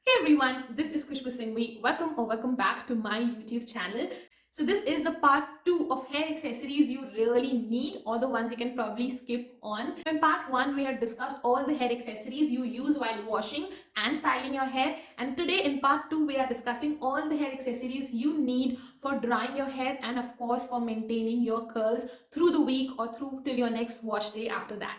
Hey everyone, this is Khushboo Singhvi. Welcome back to my YouTube channel. So this is the part 2 of hair accessories you really need, or the ones you can probably skip on. In part 1 we had discussed all the hair accessories you use while washing and styling your hair, and today in part 2 we are discussing all the hair accessories you need for drying your hair and of course for maintaining your curls through the week or through till your next wash day after that.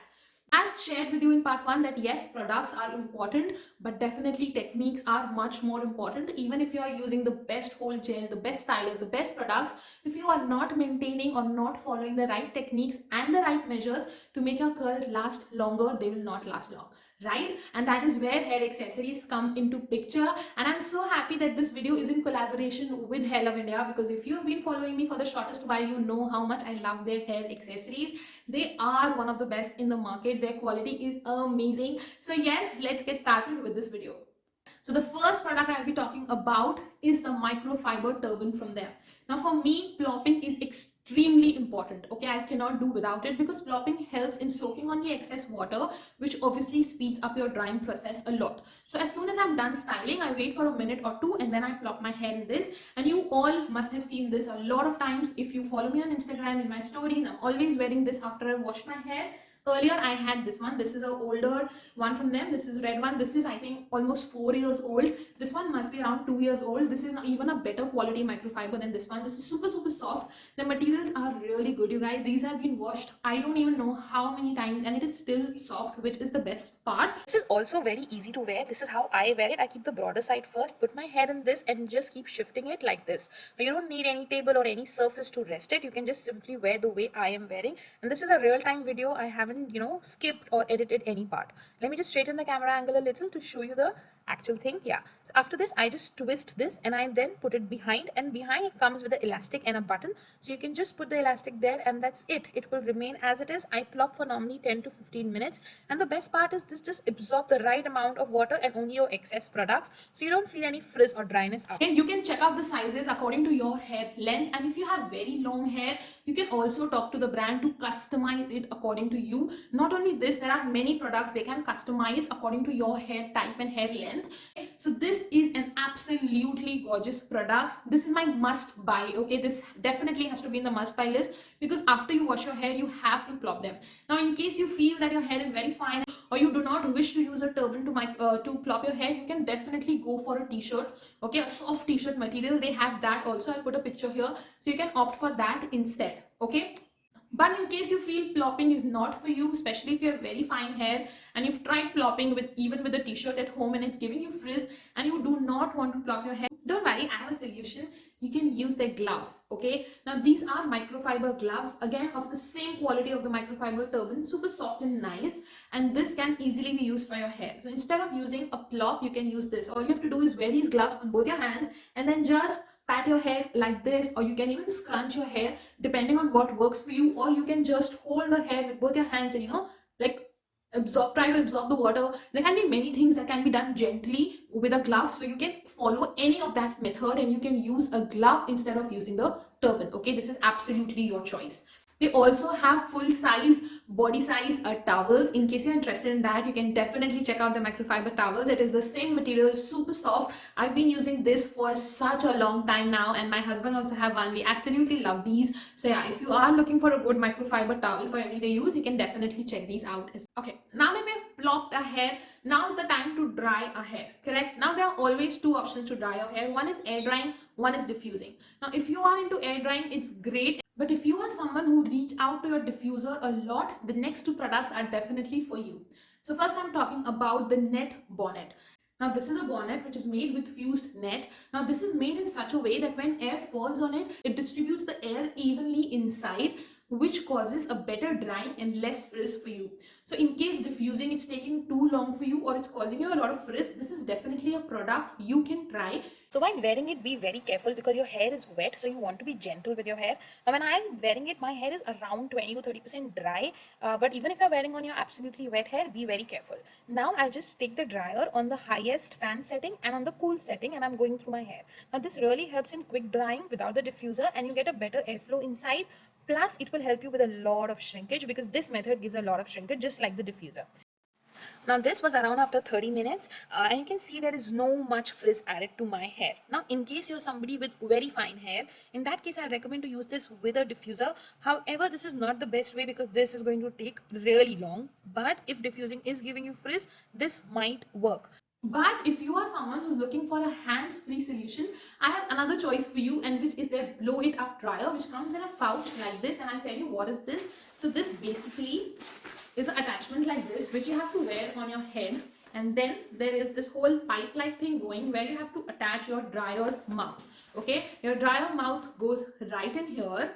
As shared with you in part 1 that yes, products are important, but definitely techniques are much more important. Even if you are using the best whole gel, the best stylers, the best products, if you are not maintaining or not following the right techniques and the right measures to make your curls last longer, they will not last long, right? And that is where hair accessories come into picture. And I'm so happy that this video is in collaboration with Hair Love India, because if you have been following me for the shortest while, you know how much I love their hair accessories. They are one of the best in the market. Their quality is amazing. So yes, let's get started with this video. So the first product I'll be talking about is the microfiber turban from them. Now for me, plopping is extremely important. Okay, I cannot do without it because plopping helps in soaking on the excess water, which obviously speeds up your drying process a lot. So as soon as I'm done styling, I wait for a minute or two and then I plop my hair in this. And you all must have seen this a lot of times. If you follow me on Instagram in my stories, I'm always wearing this after I wash my hair. Earlier I had this one. This is an older one from them. This is red one. This is I think almost 4 years old. This one must be around 2 years old. This is even a better quality microfiber than this one. This is super soft. The materials are really good, you guys. These have been washed I don't even know how many times and it is still soft, which is the best part. This is also very easy to wear. This is how I wear it. I keep the broader side first, put my hair in this and just keep shifting it like this. Now you don't need any table or any surface to rest it. You can just simply wear the way I am wearing. And this is a real time video. I haven't, skipped or edited any part. Let me just straighten the camera angle a little to show you the actual thing. Yeah. So after this, I just twist this and I then put it behind, and behind it comes with an elastic and a button. So you can just put the elastic there and that's it. It will remain as it is. I plop for normally 10 to 15 minutes. And the best part is this just absorb the right amount of water and only your excess products. So you don't feel any frizz or dryness after. And you can check out the sizes according to your hair length, and if you have very long hair, you can also talk to the brand to customize it according to you. Not only this, there are many products they can customize according to your hair type and hair length. So this is an absolutely gorgeous product. This is my must buy. Okay, this definitely has to be in the must buy list, because after you wash your hair you have to plop them. Now in case you feel that your hair is very fine or you do not wish to use a turban to plop your hair, you can definitely go for a t-shirt. Okay, a soft t-shirt material, they have that also. I'll put a picture here, so you can opt for that instead. Okay, but in case you feel plopping is not for you, especially if you have very fine hair and you've tried plopping with even with a t-shirt at home and it's giving you frizz and you do not want to plop your hair, don't worry, I have a solution. You can use their gloves. Okay, now these are microfiber gloves, again of the same quality of the microfiber turban, super soft and nice, and this can easily be used for your hair. So instead of using a plop, you can use this. All you have to do is wear these gloves on both your hands and then just pat your hair like this, or you can even scrunch your hair depending on what works for you, or you can just hold the hair with both your hands and like try to absorb the water. There can be many things that can be done gently with a glove, so you can follow any of that method and you can use a glove instead of using the turban. Okay, this is absolutely your choice. They also have full size body size towels. In case you're interested in that, you can definitely check out the microfiber towels. It is the same material, super soft. I've been using this for such a long time now, and my husband also have one. We absolutely love these. So yeah, if you are looking for a good microfiber towel for everyday use, you can definitely check these out as well. Okay, now that we have plopped our hair, now is the time to dry our hair. Correct? Now there are always two options to dry your hair. One is air drying, one is diffusing. Now if you are into air drying, it's great. But if you are someone who reach out to your diffuser a lot, the next two products are definitely for you. So first I'm talking about the net bonnet. Now this is a bonnet which is made with fused net. Now this is made in such a way that when air falls on it, it distributes the air evenly inside, which causes a better drying and less frizz for you. So in case diffusing it's taking too long for you or it's causing you a lot of frizz, this is definitely a product you can try. So while wearing it, be very careful because your hair is wet. So you want to be gentle with your hair. Now when I'm wearing it, my hair is around 20 to 30% dry. But even if you're wearing on your absolutely wet hair, be very careful. Now I'll just take the dryer on the highest fan setting and on the cool setting, and I'm going through my hair. Now this really helps in quick drying without the diffuser, and you get a better airflow inside. Plus, it will help you with a lot of shrinkage because this method gives a lot of shrinkage just like the diffuser. Now this was around after 30 minutes and you can see there is no much frizz added to my hair. Now in case you're somebody with very fine hair, in that case I recommend to use this with a diffuser. However, this is not the best way because this is going to take really long. But if diffusing is giving you frizz, this might work. But if you are someone who's looking for a hands-free solution, I have another choice for you, and which is their blow it up dryer, which comes in a pouch like this. And I'll tell you what is this. So this basically is an attachment like this, which you have to wear on your head. And then there is this whole pipe like thing going where you have to attach your dryer mouth. Okay, your dryer mouth goes right in here,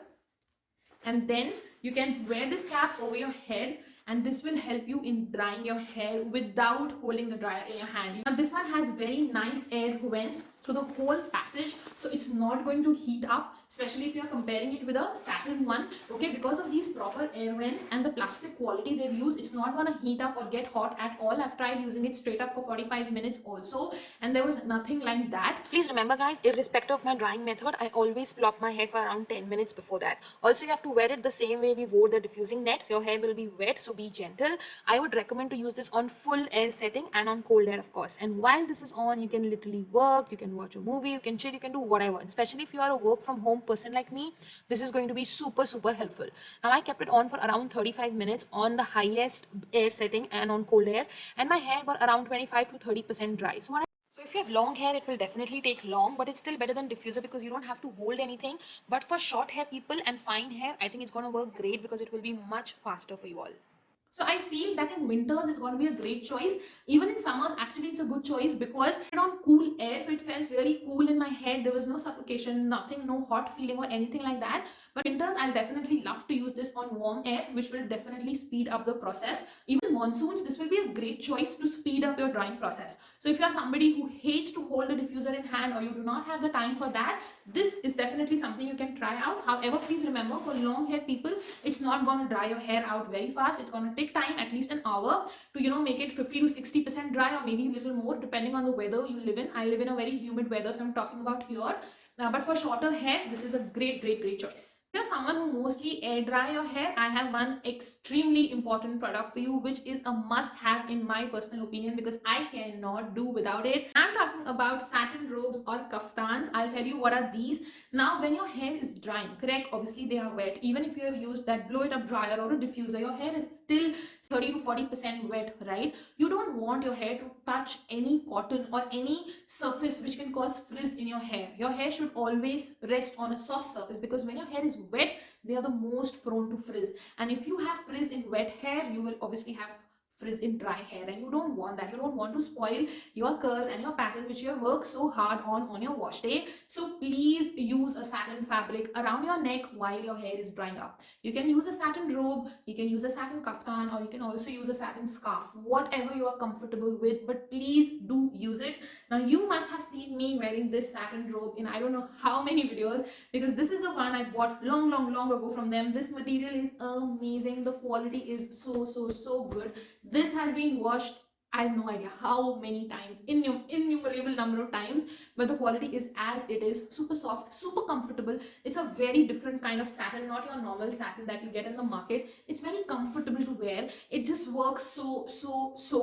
and then you can wear this cap over your head, and this will help you in drying your hair without holding the dryer in your hand. Now this one has very nice air vents through the whole passage, so it's not going to heat up, especially if you're comparing it with a satin one. Okay, because of these proper air vents and the plastic quality they've used, it's not going to heat up or get hot at all. I've tried using it straight up for 45 minutes also, and there was nothing like that. Please remember guys, irrespective of my drying method, I always plop my hair for around 10 minutes before that. Also, you have to wear it the same way we wore the diffusing net. So your hair will be wet, so be gentle. I would recommend to use this on full air setting and on cold air, of course. And while this is on, you can literally work, you can watch a movie, you can chill, you can do whatever. Especially if you are a work from home person like me, this is going to be super helpful. Now I kept it on for around 35 minutes on the highest air setting and on cold air, and my hair got around 25 to 30% dry. So if you have long hair, it will definitely take long, but it's still better than diffuser because you don't have to hold anything. But for short hair people and fine hair, I think it's going to work great because it will be much faster for you all. So I feel that in winters it's going to be a great choice. Even in summers, actually it's a good choice because it's on cool air, so it felt really cool in my head. There was no suffocation, nothing, no hot feeling or anything like that. But winters, I'll definitely love to use this on warm air, which will definitely speed up the process. Even monsoons, this will be a great choice to speed up your drying process. So if you're somebody who hates to hold the diffuser in hand or you do not have the time for that, this is definitely something you can try out. However, please remember, for long hair people, it's not going to dry your hair out very fast. It's going to take time, at least an hour, to make it 50 to 60% dry, or maybe a little more depending on the weather you live in. I live in a very humid weather, so I'm talking about here. But for shorter hair, this is a great choice. If you're someone who mostly air dry your hair, I have one extremely important product for you, which is a must have in my personal opinion because I cannot do without it. I'm talking about satin robes or kaftans. I'll tell you what are these. Now when your hair is drying, correct, obviously they are wet. Even if you have used that blow it up dryer or a diffuser, your hair is still 30 to 40% wet, right? You don't want your hair to touch any cotton or any surface which can cause frizz in your hair. Your hair should always rest on a soft surface because when your hair is wet, they are the most prone to frizz. And if you have frizz in wet hair, you will obviously have frizz in dry hair, and you don't want that. You don't want to spoil your curls and your pattern which you have worked so hard on your wash day. So please use a satin fabric around your neck while your hair is drying up. You can use a satin robe, you can use a satin kaftan, or you can also use a satin scarf, whatever you are comfortable with, but please do use it. Now you must have seen me wearing this satin robe in I don't know how many videos because this is the one I bought long ago from them. This material is amazing. The quality is so good. This has been washed, I have no idea how many times, innumerable number of times, but the quality is as it is, super soft, super comfortable. It's a very different kind of satin, not your normal satin that you get in the market. It's very comfortable to wear. It just works so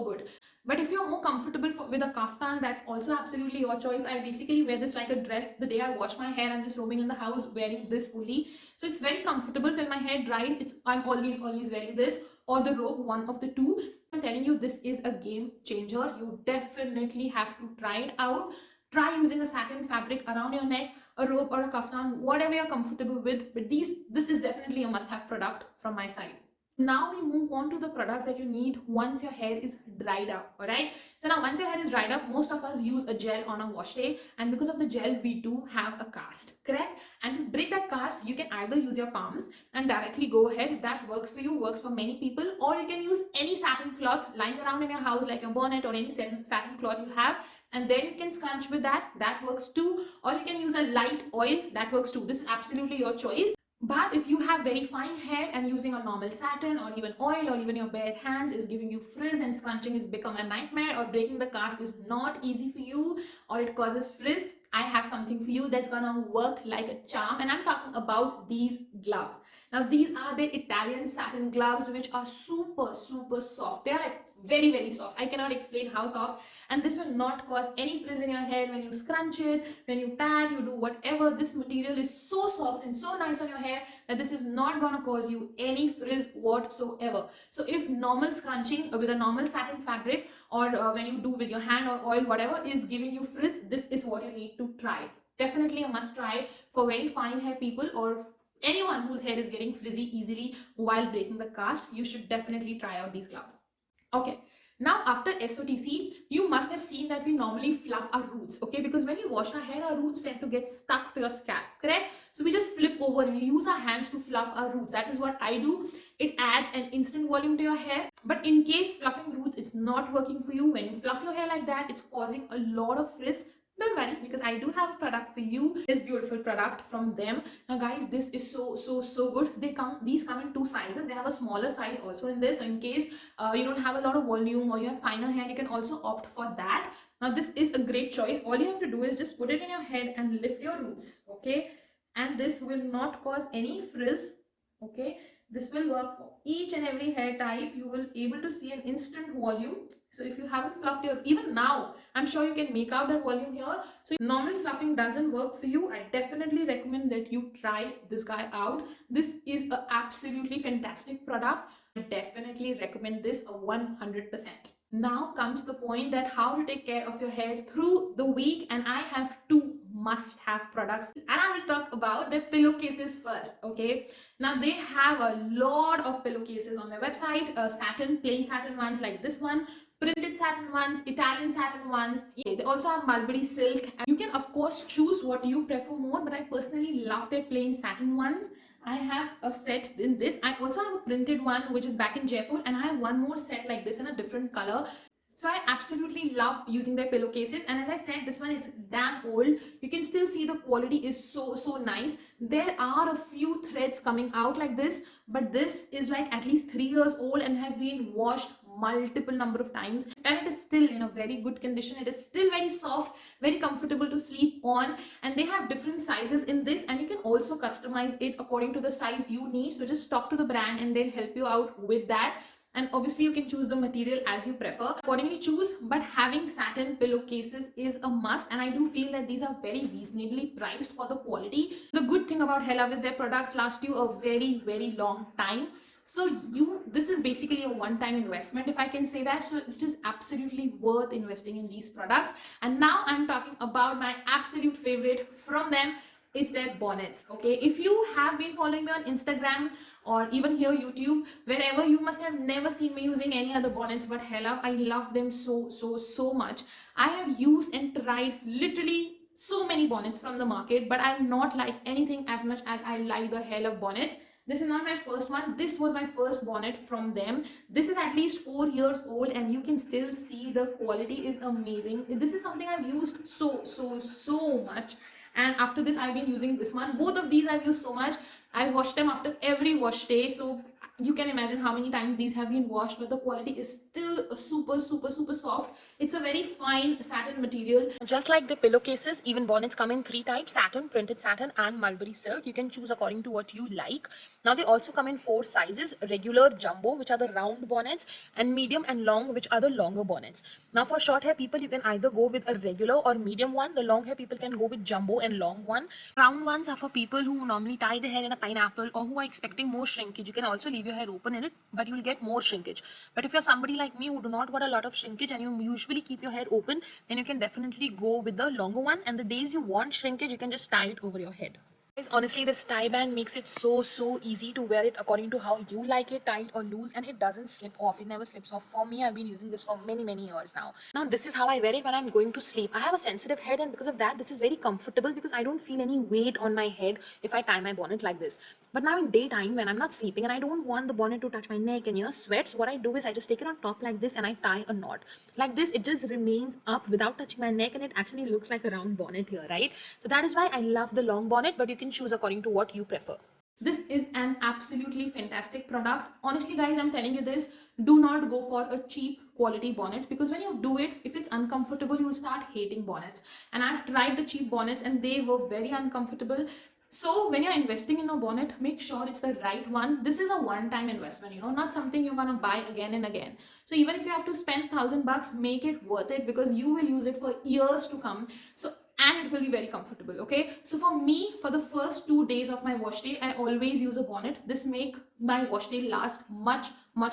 good. But if you're more comfortable with a kaftan, that's also absolutely your choice. I basically wear this like a dress. The day I wash my hair, I'm just roaming in the house wearing this only. So it's very comfortable till my hair dries. I'm always wearing this or the robe, one of the two. I'm telling you, this is a game changer. You definitely have to try it out. Try using a satin fabric around your neck, a robe or a kaftan, whatever you're comfortable with. But this is definitely a must-have product from my side. Now we move on to the products that you need once your hair is dried up. All right, so now once your hair is dried up, most of us use a gel on a wash day, and because of the gel we do have a cast, correct? And to break that cast, you can either use your palms and directly go ahead. If that works for you, works for many people, or you can use any satin cloth lying around in your house like your bonnet or any satin cloth you have, and then you can scrunch with that works too. Or you can use a light oil, that works too. This is absolutely your choice. But if you have very fine hair and using a normal satin or even oil or even your bare hands is giving you frizz and scrunching has become a nightmare, or breaking the cast is not easy for you, or it causes frizz, I have something for you that's gonna work like a charm, and I'm talking about these gloves. Now these are the Italian satin gloves which are super soft. They are like very, very soft. I cannot explain how soft. And this will not cause any frizz in your hair when you scrunch it, when you pat, you do whatever. This material is so soft and so nice on your hair that this is not going to cause you any frizz whatsoever. So if normal scrunching with a normal satin fabric, or when you do with your hand or oil, whatever is giving you frizz, this is what you need to try. Definitely a must try for very fine hair people or anyone whose hair is getting frizzy easily while breaking the cast. You should definitely try out these gloves. Okay, now after SOTC, you must have seen that we normally fluff our roots, okay? Because when we wash our hair, our roots tend to get stuck to your scalp, correct? So we just flip over and we use our hands to fluff our roots. That is what I do. It adds an instant volume to your hair. But in case fluffing roots, it's not working for you, when you fluff your hair like that, it's causing a lot of frizz. Don't worry, because I do have a product for you, this beautiful product from them. Now guys, this is so good. These come in two sizes. They have a smaller size also in this, so in case you don't have a lot of volume or you have finer hair, you can also opt for that. Now this is a great choice. All you have to do is just put it in your head and lift your roots, okay? And this will not cause any frizz, okay? This will work for each and every hair type. You will able to see an instant volume. So if you haven't fluffed your, even now, I'm sure you can make out that volume here. So if normal fluffing doesn't work for you, I definitely recommend that you try this guy out. This is an absolutely fantastic product. I definitely recommend this 100%. Now comes the point that how to take care of your hair through the week, and I have two must-have products, and I will talk about the pillowcases first. Okay, now they have a lot of pillowcases on their website, satin, plain satin ones like this one, printed satin ones, Italian satin ones. Yeah, they also have mulberry silk, and you can of course choose what you prefer more, but I personally love their plain satin ones. I have a set in this. I also have a printed one which is back in Jaipur, and I have one more set like this in a different color. So I absolutely love using their pillowcases, and as I said, this one is damn old. You can still see the quality is so nice. There are a few threads coming out like this, but this is like at least 3 years old and has been washed multiple number of times, and it is still in a very good condition. It is still very soft, very comfortable to sleep on, and they have different sizes in this, and you can also customize it according to the size you need. So just talk to the brand and they'll help you out with that. And obviously you can choose the material as you prefer, accordingly choose, but having satin pillowcases is a must, and I do feel that these are very reasonably priced for the quality. The good thing about Hair Love is their products last you a very long time. So this is basically a one-time investment, if I can say that. So it is absolutely worth investing in these products. And now I'm talking about my absolute favorite from them. It's their bonnets. Okay, if you have been following me on Instagram or even here YouTube, wherever, you must have never seen me using any other bonnets but Hair Love. I love them so much. I have used and tried literally so many bonnets from the market, but I'm not like anything as much as I like the Hair Love bonnets. This is not my first one. This was my first bonnet from them. This is at least 4 years old, and you can still see the quality is amazing. This is something I've used so much, and after this I've been using this one. Both of these I've used so much. I wash them after every wash day, so you can imagine how many times these have been washed, but the quality is still super soft. It's a very fine satin material. Just like the pillowcases, even bonnets come in 3 types: satin, printed satin, and mulberry silk. You can choose according to what you like. Now they also come in 4 sizes: regular, jumbo, which are the round bonnets, and medium and long, which are the longer bonnets. Now for short hair people, you can either go with a regular or medium one. The long hair people can go with jumbo and long one. Round ones are for people who normally tie their hair in a pineapple or who are expecting more shrinkage. You can also leave your hair open in it, but you will get more shrinkage. But if you're somebody like me who do not want a lot of shrinkage and you usually keep your hair open, then you can definitely go with the longer one, and the days you want shrinkage, you can just tie it over your head. Guys, honestly, this tie band makes it so easy to wear it according to how you like it, tight or loose, and it doesn't slip off. It never slips off. For me, I've been using this for many years now. Now this is how I wear it when I'm going to sleep. I have a sensitive head, and because of that, this is very comfortable because I don't feel any weight on my head if I tie my bonnet like this. But now in daytime, when I'm not sleeping and I don't want the bonnet to touch my neck and sweats, what I do is I just take it on top like this and I tie a knot. Like this, it just remains up without touching my neck, and it actually looks like a round bonnet here, right? So that is why I love the long bonnet, but you can choose according to what you prefer. This is an absolutely fantastic product. Honestly guys, I'm telling you this, do not go for a cheap quality bonnet, because when you do it, if it's uncomfortable, you'll start hating bonnets. And I've tried the cheap bonnets and they were very uncomfortable. So when you're investing in a bonnet, make sure it's the right one. This is a one-time investment, not something you're gonna buy again and again. So even if you have to spend $1,000, make it worth it because you will use it for years to come. So and it will be very comfortable. Okay, so for me, for the first 2 days of my wash day, I always use a bonnet. This make my wash day last much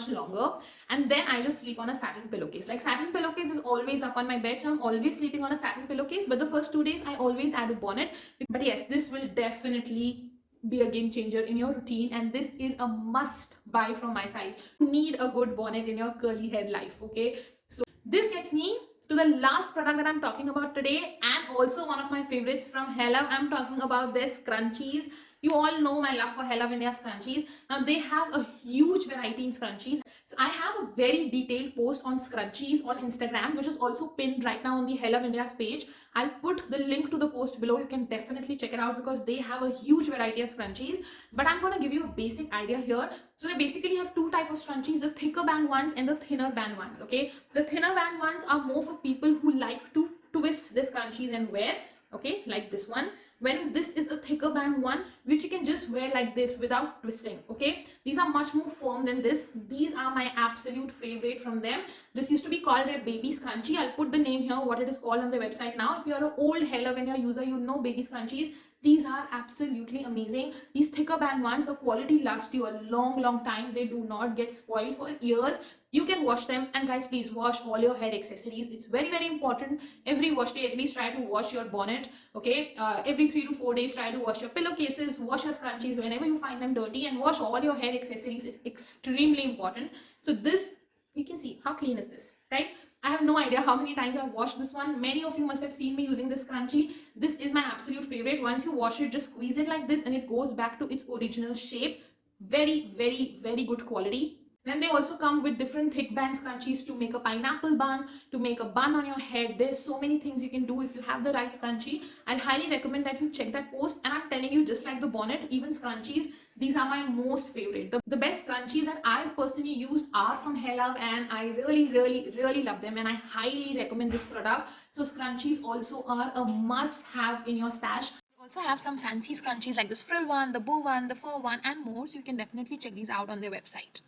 longer. And then I just sleep on a satin pillowcase. Like satin pillowcase is always up on my bed, so I'm always sleeping on a satin pillowcase. But the first 2 days I always add a bonnet. But yes, this will definitely be a game changer in your routine, and this is a must buy from my side. You need a good bonnet in your curly hair life. Okay, so this gets me to the last product that I'm talking about today, and also one of my favorites from Hair Love. I'm talking about their scrunchies. You all know my love for Hair Love India scrunchies. Now they have a huge variety in scrunchies. So I have a very detailed post on scrunchies on Instagram, which is also pinned right now on the Hair Love India's page. I'll put the link to the post below. You can definitely check it out because they have a huge variety of scrunchies. But I'm going to give you a basic idea here. So they basically have two types of scrunchies, the thicker band ones and the thinner band ones. Okay, the thinner band ones are more for people who like to twist their scrunchies and wear. Okay, like this one. When this is a thicker band one, which you can just wear like this without twisting. Okay, these are much more firm than this. These are my absolute favorite from them. This used to be called a baby scrunchie. I'll put the name here, what it is called on the website now. If you're an old Hair Love India user, you know baby scrunchies. These are absolutely amazing. These thicker band ones, the quality lasts you a long time. They do not get spoiled for years. You can wash them, and guys, please wash all your hair accessories. It's very important. Every wash day, at least try to wash your bonnet. Okay, every 3 to 4 days, try to wash your pillowcases, wash your scrunchies whenever you find them dirty, and wash all your hair accessories. It's extremely important. So this, you can see how clean is this, right? I have no idea how many times I've washed this one. Many of you must have seen me using this scrunchie. This is my absolute favorite. Once you wash it, just squeeze it like this and it goes back to its original shape. Very good quality. Then they also come with different thick band scrunchies to make a pineapple bun, to make a bun on your head. There's so many things you can do if you have the right scrunchie. I'll highly recommend that you check that post. And I'm telling you, just like the bonnet, even scrunchies, these are my most favorite. The best scrunchies that I've personally used are from Hair Love, and I really love them, and I highly recommend this product. So scrunchies also are a must have in your stash. We also have some fancy scrunchies like this frill one, the bow one, the fur one, and more. So you can definitely check these out on their website.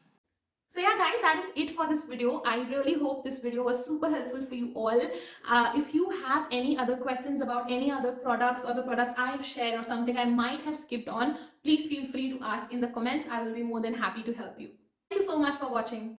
So yeah guys, that is it for this video. I really hope this video was super helpful for you all. If you have any other questions about any other products or the products I have shared or something I might have skipped on, please feel free to ask in the comments. I will be more than happy to help you. Thank you so much for watching.